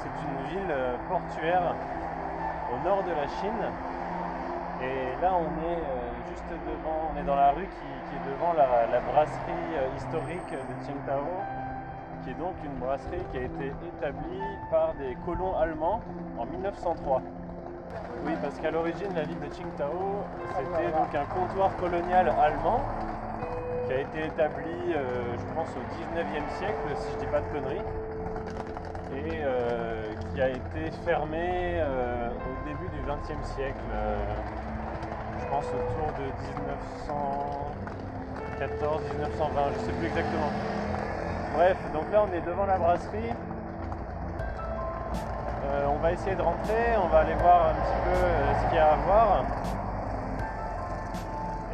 c'est une ville portuaire au nord de la Chine. Et là, on est juste devant, on est dans la rue qui est devant la brasserie historique de Tsingtao, qui est donc une brasserie qui a été établie par des colons allemands en 1903. Oui, parce qu'à l'origine, la ville de Tsingtao, c'était donc un comptoir colonial allemand qui a été établi, je pense, au 19e siècle, si je dis pas de conneries, et qui a été fermé au début du 20e siècle. Je pense autour de 1914-1920, je ne sais plus exactement. Bref, donc là on est devant la brasserie. On va essayer de rentrer, on va aller voir un petit peu ce qu'il y a à voir.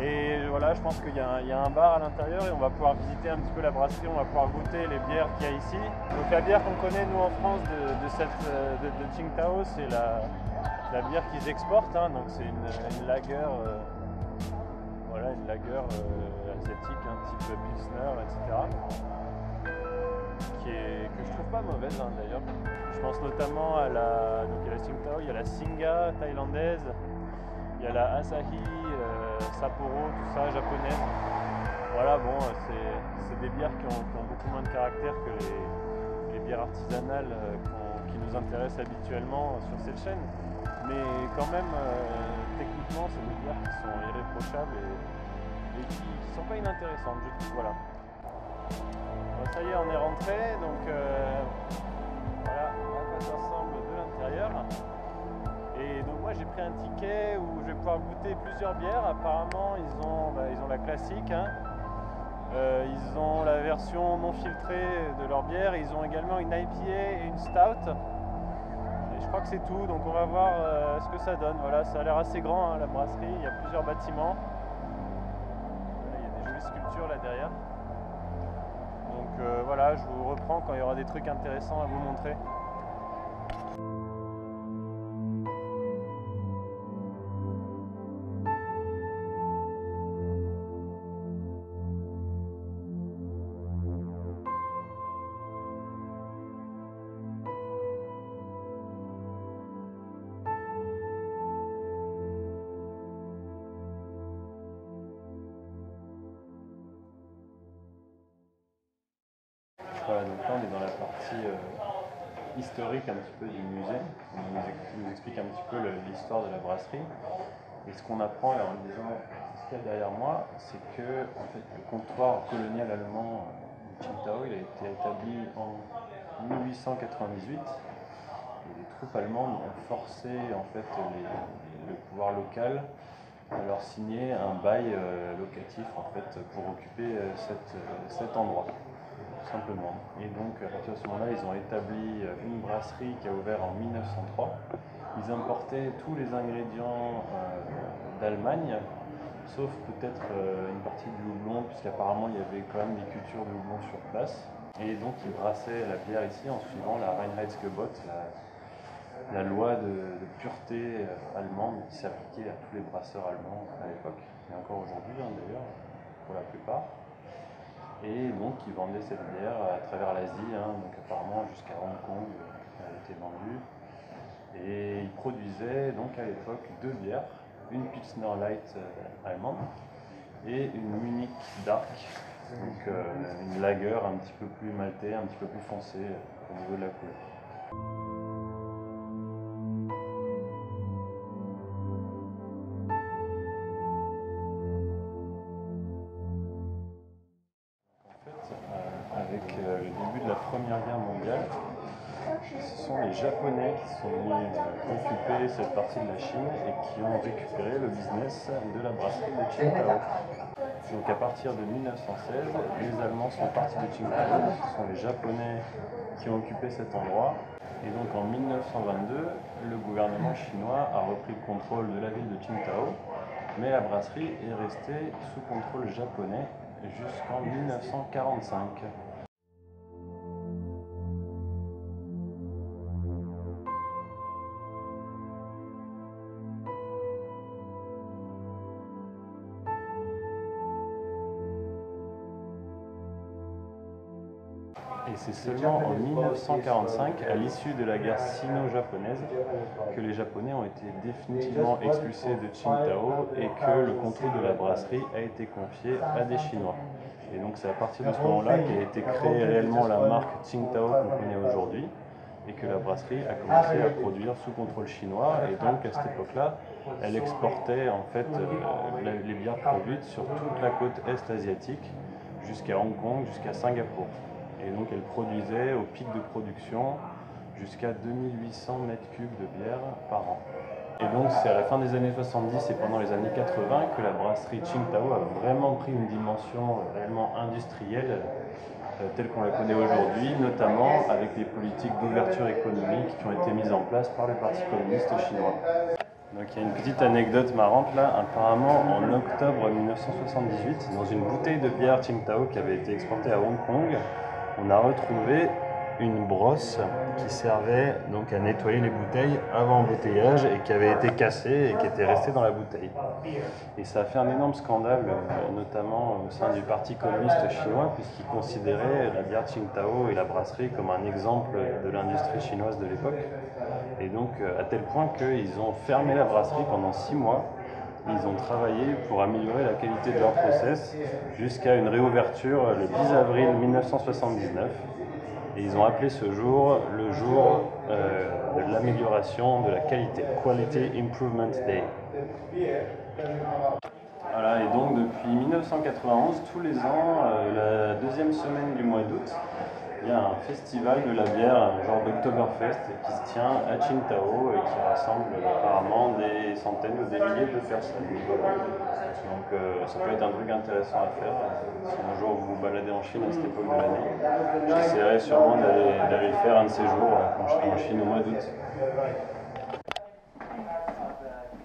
Et voilà, je pense qu'il y a un bar à l'intérieur et on va pouvoir visiter un petit peu la brasserie, on va pouvoir goûter les bières qu'il y a ici. Donc la bière qu'on connaît nous en France de Tsingtao, c'est la bière qu'ils exportent, hein, donc c'est une lager, voilà, une lager asiatique, un type pilsner, etc. Que je trouve pas mauvaise, hein, d'ailleurs. Je pense notamment à la Tsingtao, il y a la Singa thaïlandaise, il y a la Asahi, Sapporo, tout ça, japonaise. Voilà, bon, c'est des bières qui ont beaucoup moins de caractère que les bières artisanales qui nous intéressent habituellement sur cette chaîne. Mais quand même, techniquement, c'est des bières qui sont irréprochables et qui sont pas inintéressantes, je trouve. Voilà. Bon, ça y est, on est rentré, donc voilà, à quoi ça ressemble de l'intérieur. Et donc moi j'ai pris un ticket où je vais pouvoir goûter plusieurs bières. Apparemment ils ont la classique, hein. Ils ont la version non filtrée de leur bière. Ils ont également une IPA et une stout. Et je crois que c'est tout. Donc on va voir ce que ça donne. Voilà, ça a l'air assez grand, hein, la brasserie. Il y a plusieurs bâtiments. Voilà, il y a des jolies sculptures là derrière. Donc voilà, je vous reprends quand il y aura des trucs intéressants à vous montrer. Voilà, donc là on est dans la partie historique un petit peu du musée. On nous explique un petit peu l'histoire de la brasserie. Et ce qu'on apprend en lisant ce qu'il y a derrière moi, c'est que en fait, le comptoir colonial allemand de Tsingtao, il a été établi en 1898. Et les troupes allemandes ont forcé en fait le pouvoir local à leur signer un bail locatif en fait pour occuper cet endroit. Tout simplement. Et donc à partir de ce moment-là, ils ont établi une brasserie qui a ouvert en 1903. Ils importaient tous les ingrédients d'Allemagne, sauf peut-être une partie du houblon, puisqu'apparemment il y avait quand même des cultures de houblon sur place. Et donc ils brassaient la bière ici en suivant la Reinheitsgebot, la loi de pureté allemande qui s'appliquait à tous les brasseurs allemands à l'époque, et encore aujourd'hui d'ailleurs, pour la plupart. Et donc ils vendaient cette bière à travers l'Asie, hein, donc apparemment jusqu'à Hong Kong, elle a été vendue. Et ils produisaient donc à l'époque deux bières, une Pilsner Light allemande et une Munich Dark, donc une lager un petit peu plus maltais, un petit peu plus foncé au niveau de la couleur. Avec le début de la Première Guerre mondiale, ce sont les Japonais qui sont venus occuper cette partie de la Chine et qui ont récupéré le business de la brasserie de Tsingtao. Donc à partir de 1916, les Allemands sont partis de Tsingtao, ce sont les Japonais qui ont occupé cet endroit. Et donc en 1922, le gouvernement chinois a repris le contrôle de la ville de Tsingtao, mais la brasserie est restée sous contrôle japonais jusqu'en 1945. Et c'est seulement en 1945, à l'issue de la guerre sino-japonaise, que les Japonais ont été définitivement expulsés de Qingdao et que le contrôle de la brasserie a été confié à des Chinois. Et donc c'est à partir de ce moment-là qu'a été créée réellement la marque Qingdao qu'on connaît aujourd'hui, et que la brasserie a commencé à produire sous contrôle chinois. Et donc à cette époque-là, elle exportait en fait les bières produites sur toute la côte est asiatique, jusqu'à Hong Kong, jusqu'à Singapour. Et donc elle produisait au pic de production jusqu'à 2800 mètres cubes de bière par an. Et donc c'est à la fin des années 70 et pendant les années 80 que la brasserie Qingdao a vraiment pris une dimension réellement industrielle telle qu'on la connaît aujourd'hui, notamment avec les politiques d'ouverture économique qui ont été mises en place par le Parti communiste chinois. Donc il y a une petite anecdote marrante là, apparemment en octobre 1978, dans une bouteille de bière Qingdao qui avait été exportée à Hong Kong, on a retrouvé une brosse qui servait donc à nettoyer les bouteilles avant embouteillage et qui avait été cassée et qui était restée dans la bouteille. Et ça a fait un énorme scandale, notamment au sein du Parti communiste chinois, puisqu'ils considéraient la bière Qingdao et la brasserie comme un exemple de l'industrie chinoise de l'époque. Et donc à tel point qu'ils ont fermé la brasserie pendant 6 mois. Ils ont travaillé pour améliorer la qualité de leur process jusqu'à une réouverture le 10 avril 1979. Et ils ont appelé ce jour le jour de l'amélioration de la qualité, Quality Improvement Day. Voilà, et donc depuis 1991, tous les ans, la deuxième semaine du mois d'août, il y a un festival de la bière, un genre d'Oktoberfest, qui se tient à Qingdao et qui rassemble apparemment des centaines ou des milliers de personnes. Donc ça peut être un truc intéressant à faire. Si un jour vous vous baladez en Chine à cette époque de l'année, j'essaierai sûrement d'aller le faire un de ces jours quand je serai en Chine au mois d'août.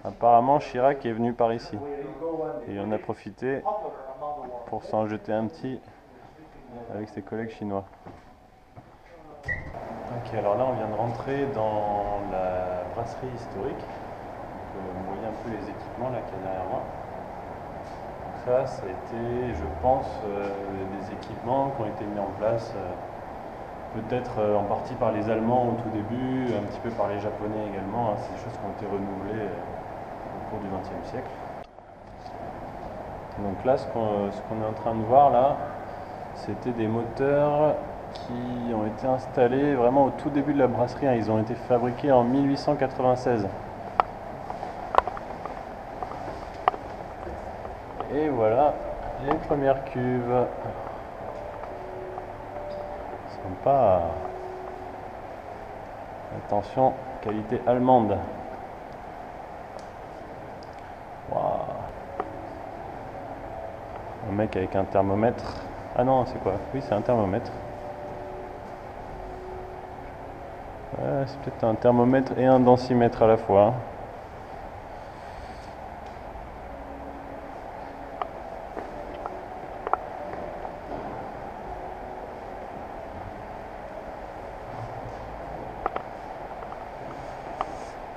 Apparemment Chirac est venu par ici et il en a profité pour s'en jeter un petit avec ses collègues chinois. Ok, alors là on vient de rentrer dans la brasserie historique. Donc, vous voyez un peu les équipements là qu'il y a derrière moi. Donc ça a été, je pense, des équipements qui ont été mis en place peut-être en partie par les Allemands au tout début, un petit peu par les Japonais également. C'est des choses qui ont été renouvelées au cours du XXe siècle. Donc là, ce qu'on est en train de voir là, c'était des moteurs qui ont été installés vraiment au tout début de la brasserie. Ils ont été fabriqués en 1896. Et voilà les premières cuves. Sympa. Attention, qualité allemande. Waouh. Un mec avec un thermomètre. Ah non, c'est quoi? Oui, c'est un thermomètre. Ouais, c'est peut-être un thermomètre et un densimètre à la fois.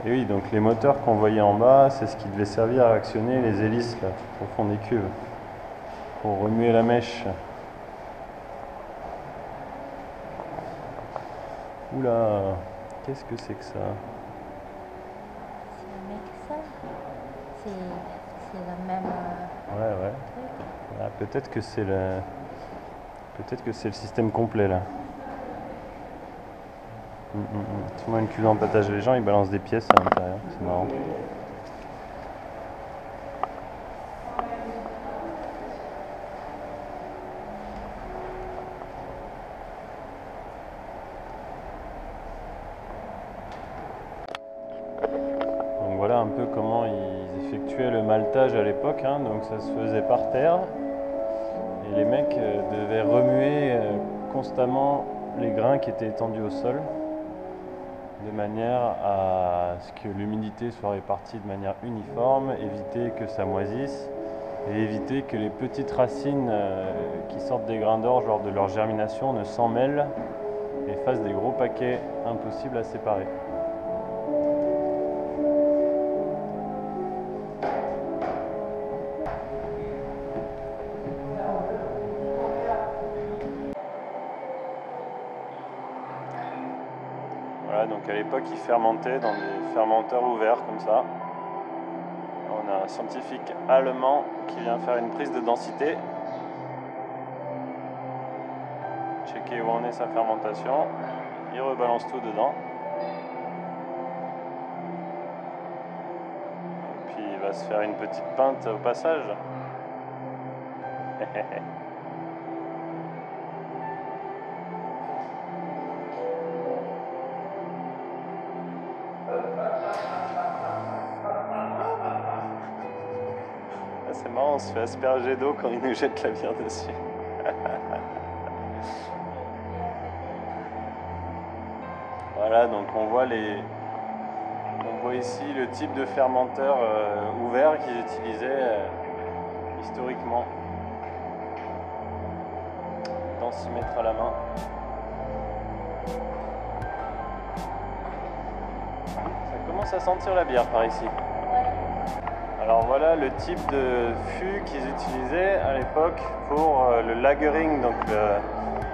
Et oui, donc les moteurs qu'on voyait en bas, c'est ce qui devait servir à actionner les hélices là, au fond des cuves, pour remuer la mèche. Oula, qu'est-ce que c'est que ça? C'est un mec ça? C'est la même Ouais. truc. Ah, peut-être que c'est le système complet là. Souvent une cuve en pâtage, les gens ils balancent des pièces à l'intérieur, c'est marrant. Donc voilà un peu comment ils effectuaient le maltage à l'époque, hein. Donc ça se faisait par terre et les mecs devaient remuer constamment les grains qui étaient étendus au sol, de manière à ce que l'humidité soit répartie de manière uniforme, éviter que ça moisisse et éviter que les petites racines qui sortent des grains d'orge lors de leur germination ne s'emmêlent et fassent des gros paquets impossibles à séparer. Voilà, donc à l'époque, ils fermentaient dans des fermenteurs ouverts comme ça. On a un scientifique allemand qui vient faire une prise de densité. Checker où en est sa fermentation. Il rebalance tout dedans. Et puis il va se faire une petite pinte au passage. C'est marrant, on se fait asperger d'eau quand il nous jette la bière dessus. Voilà, donc on voit ici le type de fermenteur ouvert qu'ils utilisaient historiquement. Densimètre à la main. Ça commence à sentir la bière par ici. Alors voilà le type de fût qu'ils utilisaient à l'époque pour le lagering, donc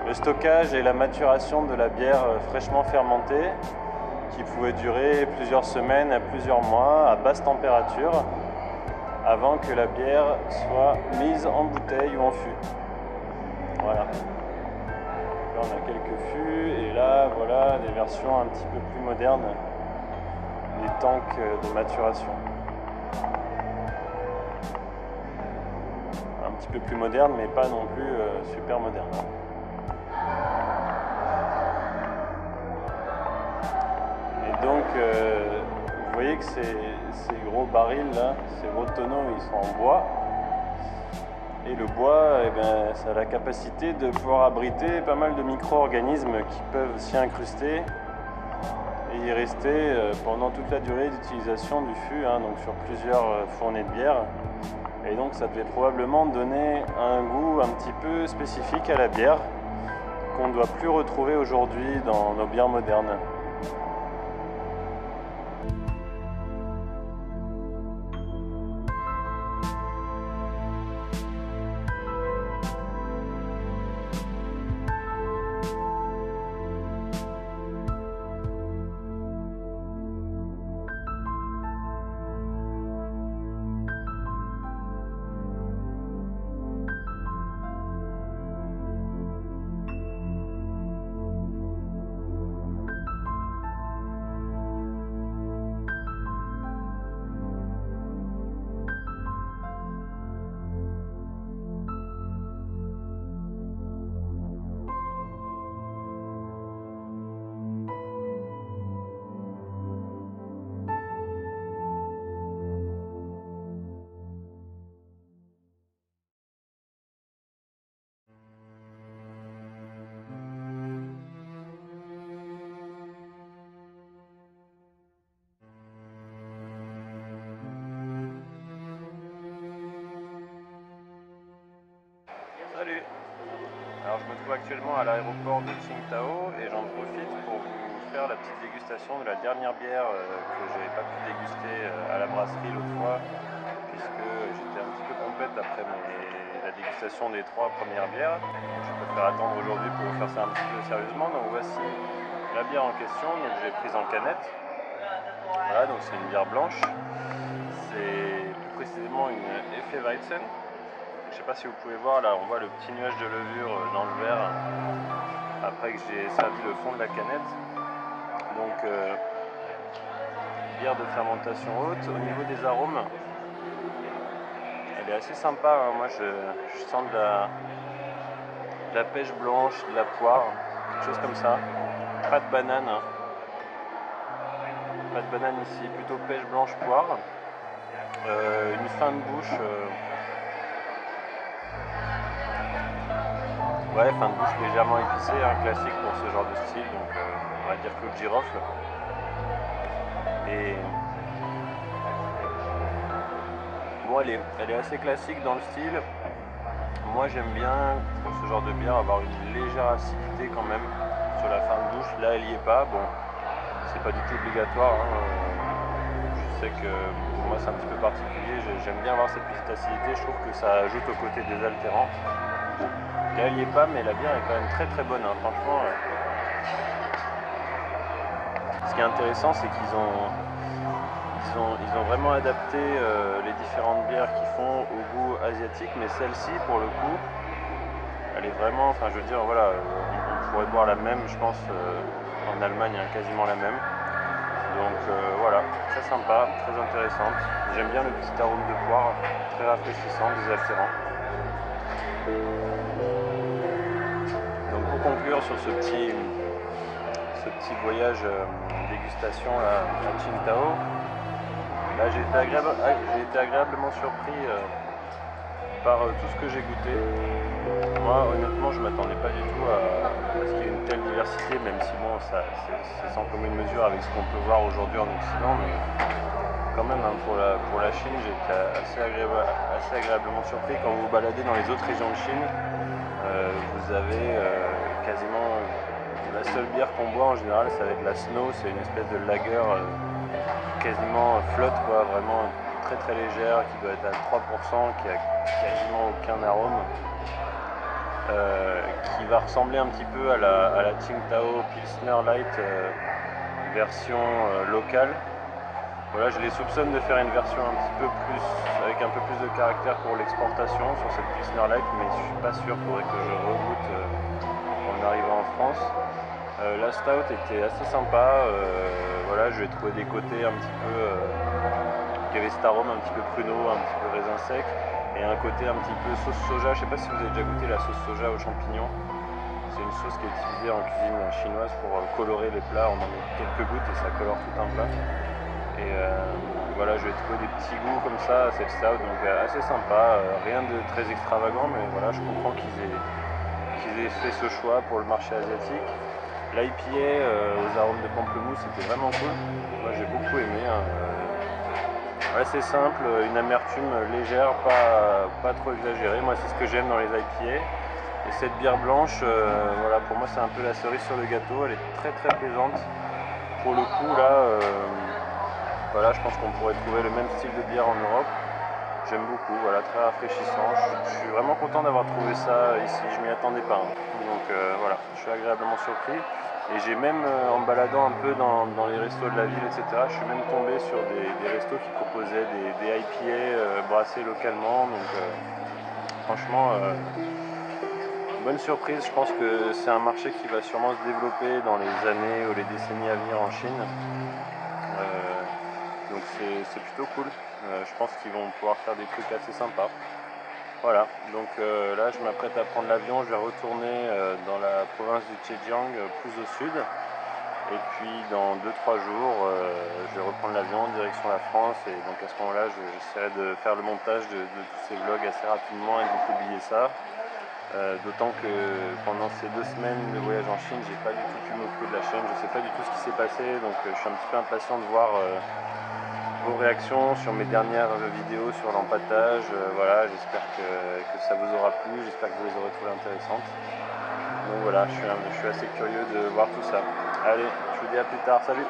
le stockage et la maturation de la bière fraîchement fermentée, qui pouvait durer plusieurs semaines à plusieurs mois à basse température avant que la bière soit mise en bouteille ou en fût. Voilà. Là on a quelques fûts et là voilà des versions un petit peu plus modernes, des tanks de maturation. Un petit peu plus moderne, mais pas non plus super moderne. Et donc, vous voyez que ces gros barils là, ces gros tonneaux, ils sont en bois. Et le bois, eh bien, ça a la capacité de pouvoir abriter pas mal de micro-organismes qui peuvent s'y incruster et y rester pendant toute la durée d'utilisation du fût, hein, donc sur plusieurs fournées de bière. Et donc ça devait probablement donner un goût un petit peu spécifique à la bière qu'on ne doit plus retrouver aujourd'hui dans nos bières modernes. Salut! Alors je me trouve actuellement à l'aéroport de Qingdao et j'en profite pour vous faire la petite dégustation de la dernière bière que j'avais pas pu déguster à la brasserie l'autre fois, puisque j'étais un petit peu pompette après la dégustation des 3 premières bières. Je préfère attendre aujourd'hui pour vous faire ça un petit peu sérieusement. Donc voici la bière en question, donc j'ai prise en canette. Voilà, donc c'est une bière blanche. C'est plus précisément une Hefeweizen. Je ne sais pas si vous pouvez voir, là on voit le petit nuage de levure dans le verre après que j'ai servi le fond de la canette. Donc bière de fermentation haute. Au niveau des arômes, elle est assez sympa, hein. Moi je sens de la pêche blanche, de la poire, quelque chose comme ça. Pas de banane, hein. Pas de banane ici, plutôt pêche blanche poire. Une fin de bouche. Ouais, fin de bouche légèrement épicée, hein, classique pour ce genre de style, donc on va dire clou de girofle. Et bon, elle est assez classique dans le style. Moi j'aime bien, pour ce genre de bière, avoir une légère acidité quand même sur la fin de bouche. Là elle y est pas, bon, c'est pas du tout obligatoire, hein. Je sais que pour moi c'est un petit peu particulier, j'aime bien avoir cette petite acidité, je trouve que ça ajoute au côté désaltérant. Là elle y est pas, mais la bière est quand même très très bonne, hein. Franchement ce qui est intéressant, c'est qu'ils ont vraiment adapté les différentes bières qu'ils font au goût asiatique, mais celle-ci, pour le coup, elle est vraiment, enfin je veux dire, voilà, on pourrait boire la même, je pense, en Allemagne, hein, quasiment la même. Donc voilà, très sympa, très intéressante. J'aime bien le petit arôme de poire, très rafraîchissant, désaltérant. Donc pour conclure sur ce petit voyage dégustation à Qingdao, là j'ai été agréablement surpris par tout ce que j'ai goûté. Moi honnêtement je ne m'attendais pas du tout à ce qu'il y ait une telle diversité, même si bon c'est sans commune mesure avec ce qu'on peut voir aujourd'hui en Occident, mais quand même hein, pour la Chine j'ai été assez agréablement surpris. Quand vous vous baladez dans les autres régions de Chine, vous avez quasiment la seule bière qu'on boit en général, ça va être la Snow, c'est une espèce de lager quasiment flotte, quoi, vraiment très très légère, qui doit être à 3%, qui a quasiment aucun arôme, qui va ressembler un petit peu à la Qingdao Pilsner Light version locale. Voilà, je les soupçonne de faire une version un petit peu plus, avec un peu plus de caractère pour l'exportation sur cette Pilsner Light, mais je suis pas sûr, il faudrait que je regoute en arrivant en France. La Stout était assez sympa, voilà, je lui ai trouvé des côtés un petit peu, qui avait cet arôme un petit peu pruneau, un petit peu raisin sec, et un côté un petit peu sauce soja. Je sais pas si vous avez déjà goûté la sauce soja aux champignons. C'est une sauce qui est utilisée en cuisine chinoise pour colorer les plats, on en met quelques gouttes et ça colore tout un plat. Et voilà, je vais trouver des petits goûts comme ça à cette stout, donc assez sympa, rien de très extravagant, mais voilà, je comprends qu'ils aient fait ce choix pour le marché asiatique. L'IPA aux arômes de pamplemousse, c'était vraiment cool, moi j'ai beaucoup aimé, hein. Assez simple, une amertume légère, pas trop exagérée, moi c'est ce que j'aime dans les IPA. Et cette bière blanche, voilà, pour moi c'est un peu la cerise sur le gâteau, elle est très très plaisante. Pour le coup là, voilà, je pense qu'on pourrait trouver le même style de bière en Europe. J'aime beaucoup, voilà, très rafraîchissant. Je suis vraiment content d'avoir trouvé ça ici, je m'y attendais pas, hein. Donc voilà, je suis agréablement surpris. Et j'ai même, en me baladant un peu dans les restos de la ville, etc., je suis même tombé sur des restos qui proposaient des IPA brassés localement. Donc franchement, bonne surprise. Je pense que c'est un marché qui va sûrement se développer dans les années ou les décennies à venir en Chine. Donc c'est plutôt cool. Je pense qu'ils vont pouvoir faire des trucs assez sympas. Voilà, donc là je m'apprête à prendre l'avion, je vais retourner dans la province du Zhejiang, plus au sud. Et puis dans 2-3 jours, je vais reprendre l'avion direction la France. Et donc à ce moment-là, j'essaierai de faire le montage de tous ces vlogs assez rapidement et de vous publier ça. D'autant que pendant ces 2 semaines de voyage en Chine, j'ai pas du tout pu m'occuper de la chaîne, je sais pas du tout ce qui s'est passé, donc je suis un petit peu impatient de voir vos réactions sur mes dernières vidéos sur l'empâtage. Voilà, j'espère que ça vous aura plu, j'espère que vous les aurez trouvées intéressantes. Donc voilà, je suis assez curieux de voir tout ça. Allez, je vous dis à plus tard, salut!